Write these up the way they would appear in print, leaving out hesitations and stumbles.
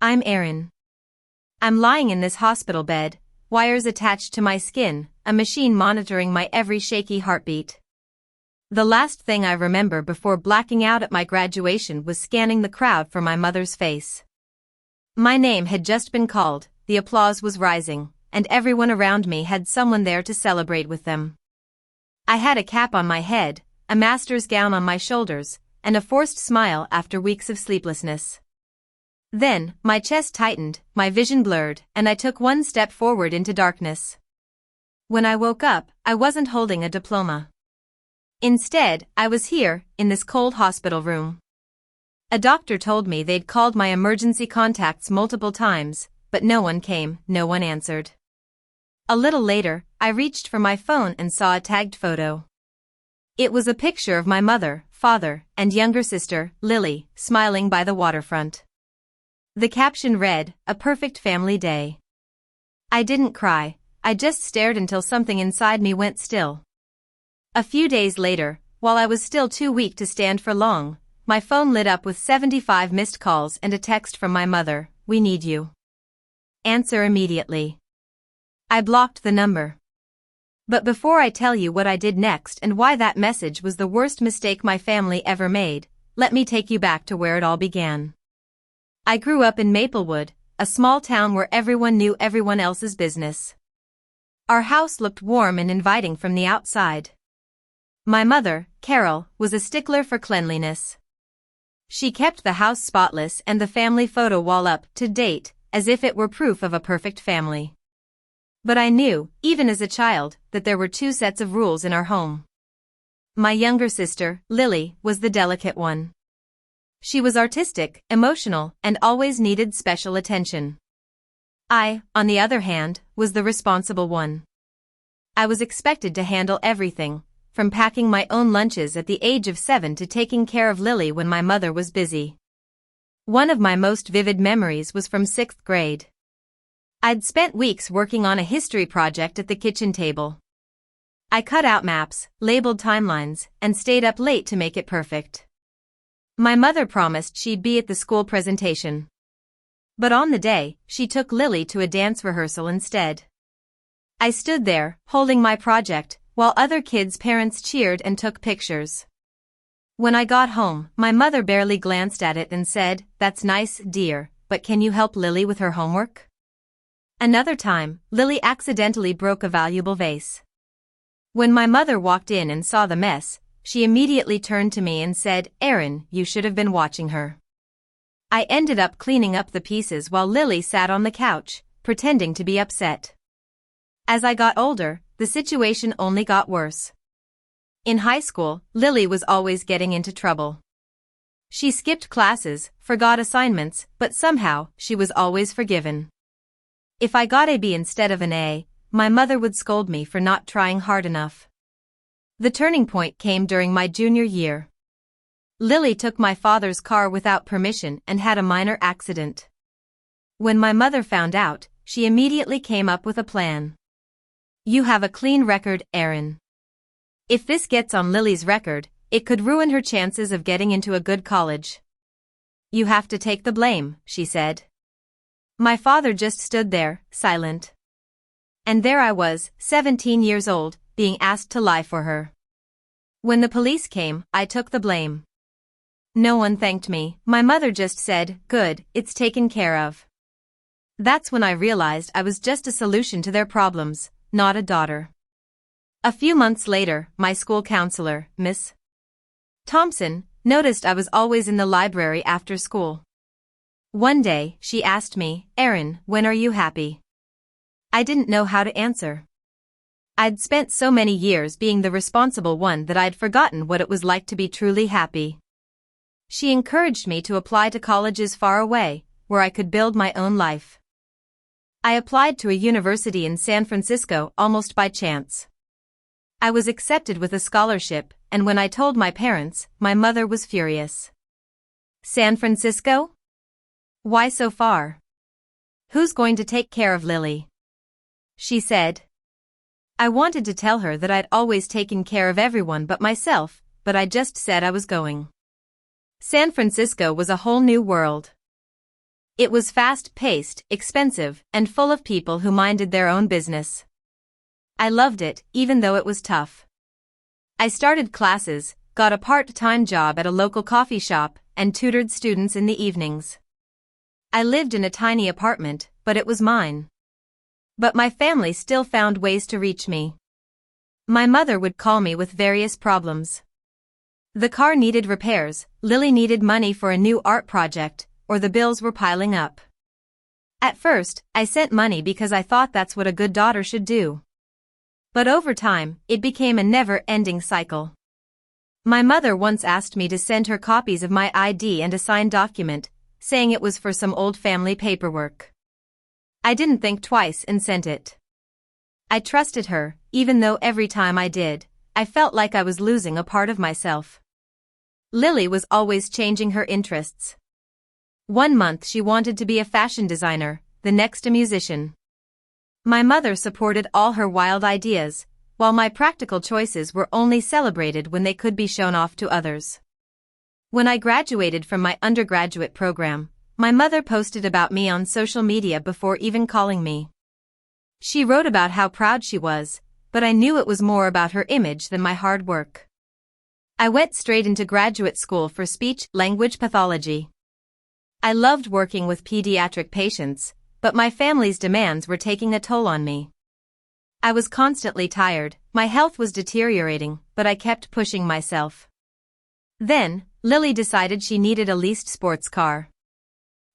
I'm Erin. I'm lying in this hospital bed, wires attached to my skin, a machine monitoring my every shaky heartbeat. The last thing I remember before blacking out at my graduation was scanning the crowd for my mother's face. My name had just been called, the applause was rising, and everyone around me had someone there to celebrate with them. I had a cap on my head, a master's gown on my shoulders, and a forced smile after weeks of sleeplessness. Then, my chest tightened, my vision blurred, and I took one step forward into darkness. When I woke up, I wasn't holding a diploma. Instead, I was here, in this cold hospital room. A doctor told me they'd called my emergency contacts multiple times, but no one came, no one answered. A little later, I reached for my phone and saw a tagged photo. It was a picture of my mother, father, and younger sister, Lily, smiling by the waterfront. The caption read, "A perfect family day." I didn't cry, I just stared until something inside me went still. A few days later, while I was still too weak to stand for long, my phone lit up with 75 missed calls and a text from my mother, "We need you. Answer immediately." I blocked the number. But before I tell you what I did next and why that message was the worst mistake my family ever made, let me take you back to where it all began. I grew up in Maplewood, a small town where everyone knew everyone else's business. Our house looked warm and inviting from the outside. My mother, Carol, was a stickler for cleanliness. She kept the house spotless and the family photo wall up to date, as if it were proof of a perfect family. But I knew, even as a child, that there were two sets of rules in our home. My younger sister, Lily, was the delicate one. She was artistic, emotional, and always needed special attention. I, on the other hand, was the responsible one. I was expected to handle everything, from packing my own lunches at the age of 7 to taking care of Lily when my mother was busy. One of my most vivid memories was from 6th grade. I'd spent weeks working on a history project at the kitchen table. I cut out maps, labeled timelines, and stayed up late to make it perfect. My mother promised she'd be at the school presentation. But on the day, she took Lily to a dance rehearsal instead. I stood there, holding my project, while other kids' parents cheered and took pictures. When I got home, my mother barely glanced at it and said, "That's nice, dear, but can you help Lily with her homework?" Another time, Lily accidentally broke a valuable vase. When my mother walked in and saw the mess, she immediately turned to me and said, "Erin, you should have been watching her." I ended up cleaning up the pieces while Lily sat on the couch, pretending to be upset. As I got older, the situation only got worse. In high school, Lily was always getting into trouble. She skipped classes, forgot assignments, but somehow, she was always forgiven. If I got a B instead of an A, my mother would scold me for not trying hard enough. The turning point came during my junior year. Lily took my father's car without permission and had a minor accident. When my mother found out, she immediately came up with a plan. "You have a clean record, Erin. If this gets on Lily's record, it could ruin her chances of getting into a good college. You have to take the blame," she said. My father just stood there, silent. And there I was, 17 years old, being asked to lie for her. When the police came, I took the blame. No one thanked me, my mother just said, "Good, it's taken care of." That's when I realized I was just a solution to their problems, not a daughter. A few months later, my school counselor, Miss Thompson, noticed I was always in the library after school. One day, she asked me, "Erin, when are you happy?" I didn't know how to answer. I'd spent so many years being the responsible one that I'd forgotten what it was like to be truly happy. She encouraged me to apply to colleges far away, where I could build my own life. I applied to a university in San Francisco almost by chance. I was accepted with a scholarship, and when I told my parents, my mother was furious. "San Francisco? Why so far? Who's going to take care of Lily?" she said. I wanted to tell her that I'd always taken care of everyone but myself, but I just said I was going. San Francisco was a whole new world. It was fast-paced, expensive, and full of people who minded their own business. I loved it, even though it was tough. I started classes, got a part-time job at a local coffee shop, and tutored students in the evenings. I lived in a tiny apartment, but it was mine. But my family still found ways to reach me. My mother would call me with various problems. The car needed repairs, Lily needed money for a new art project, or the bills were piling up. At first, I sent money because I thought that's what a good daughter should do. But over time, it became a never-ending cycle. My mother once asked me to send her copies of my ID and a signed document, saying it was for some old family paperwork. I didn't think twice and sent it. I trusted her, even though every time I did, I felt like I was losing a part of myself. Lily was always changing her interests. One month she wanted to be a fashion designer, the next a musician. My mother supported all her wild ideas, while my practical choices were only celebrated when they could be shown off to others. When I graduated from my undergraduate program, my mother posted about me on social media before even calling me. She wrote about how proud she was, but I knew it was more about her image than my hard work. I went straight into graduate school for speech-language pathology. I loved working with pediatric patients, but my family's demands were taking a toll on me. I was constantly tired, my health was deteriorating, but I kept pushing myself. Then, Lily decided she needed a leased sports car.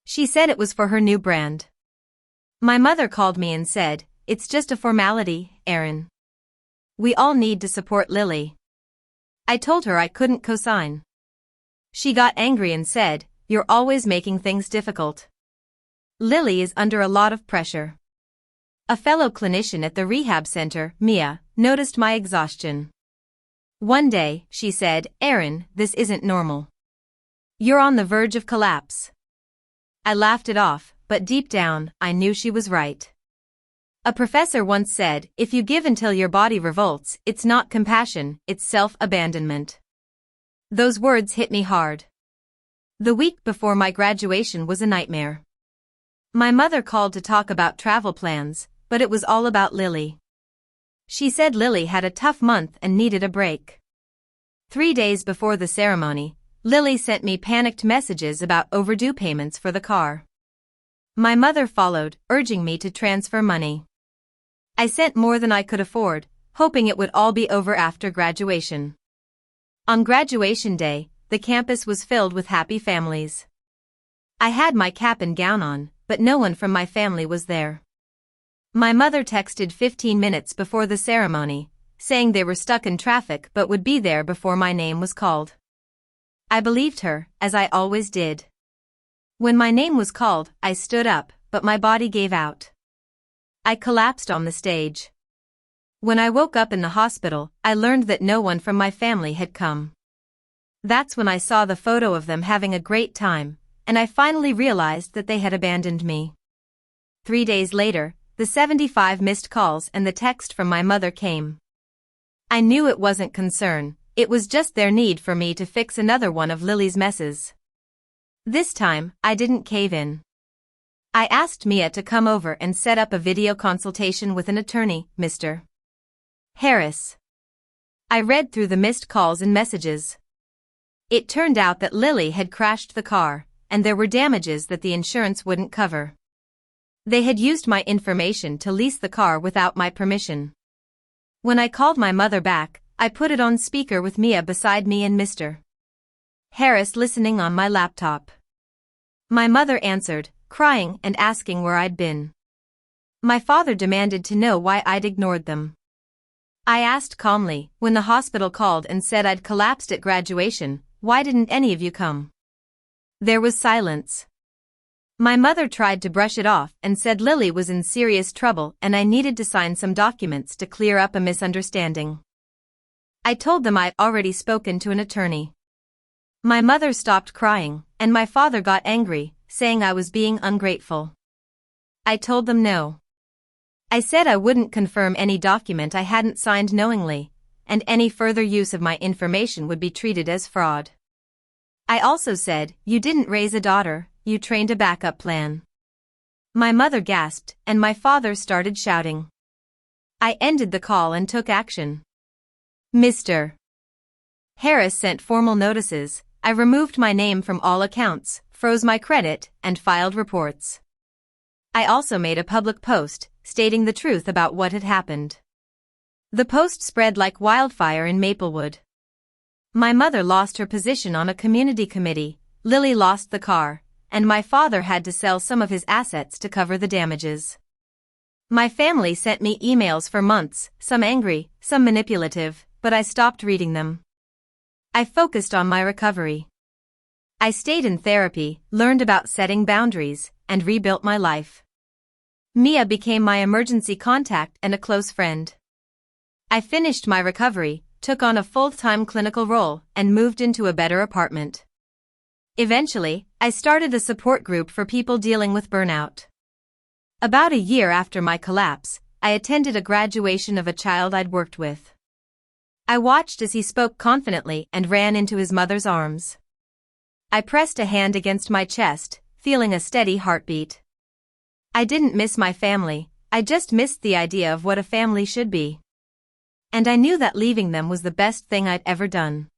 She said it was for her new brand. My mother called me and said, "It's just a formality, Erin. We all need to support Lily." I told her I couldn't co-sign. She got angry and said, "You're always making things difficult. Lily is under a lot of pressure." A fellow clinician at the rehab center, Mia, noticed my exhaustion. One day, she said, "Erin, this isn't normal. You're on the verge of collapse." I laughed it off, but deep down, I knew she was right. A professor once said, if you give until your body revolts, it's not compassion, it's self-abandonment. Those words hit me hard. The week before my graduation was a nightmare. My mother called to talk about travel plans, but it was all about Lily. She said Lily had a tough month and needed a break. 3 days before the ceremony, Lily sent me panicked messages about overdue payments for the car. My mother followed, urging me to transfer money. I sent more than I could afford, hoping it would all be over after graduation. On graduation day, the campus was filled with happy families. I had my cap and gown on, but no one from my family was there. My mother texted 15 minutes before the ceremony, saying they were stuck in traffic but would be there before my name was called. I believed her, as I always did. When my name was called, I stood up, but my body gave out. I collapsed on the stage. When I woke up in the hospital, I learned that no one from my family had come. That's when I saw the photo of them having a great time, and I finally realized that they had abandoned me. 3 days later, the 75 missed calls and the text from my mother came. I knew it wasn't concern, it was just their need for me to fix another one of Lily's messes. This time, I didn't cave in. I asked Mia to come over and set up a video consultation with an attorney, Mr. Harris. I read through the missed calls and messages. It turned out that Lily had crashed the car, and there were damages that the insurance wouldn't cover. They had used my information to lease the car without my permission. When I called my mother back, I put it on speaker with Mia beside me and Mr. Harris listening on my laptop. My mother answered, crying and asking where I'd been. My father demanded to know why I'd ignored them. I asked calmly, when the hospital called and said I'd collapsed at graduation, why didn't any of you come? There was silence. My mother tried to brush it off and said Lily was in serious trouble and I needed to sign some documents to clear up a misunderstanding. I told them I'd already spoken to an attorney. My mother stopped crying, and my father got angry, saying I was being ungrateful. I told them no. I said I wouldn't confirm any document I hadn't signed knowingly, and any further use of my information would be treated as fraud. I also said, you didn't raise a daughter, you trained a backup plan." My mother gasped, and my father started shouting. I ended the call and took action. Mr. Harris sent formal notices. I removed my name from all accounts, froze my credit, and filed reports. I also made a public post, stating the truth about what had happened. The post spread like wildfire in Maplewood. My mother lost her position on a community committee, Lily lost the car, and my father had to sell some of his assets to cover the damages. My family sent me emails for months, some angry, some manipulative, but I stopped reading them. I focused on my recovery. I stayed in therapy, learned about setting boundaries, and rebuilt my life. Mia became my emergency contact and a close friend. I finished my recovery, took on a full-time clinical role, and moved into a better apartment. Eventually, I started a support group for people dealing with burnout. About a year after my collapse, I attended a graduation of a child I'd worked with. I watched as he spoke confidently and ran into his mother's arms. I pressed a hand against my chest, feeling a steady heartbeat. I didn't miss my family, I just missed the idea of what a family should be. And I knew that leaving them was the best thing I'd ever done.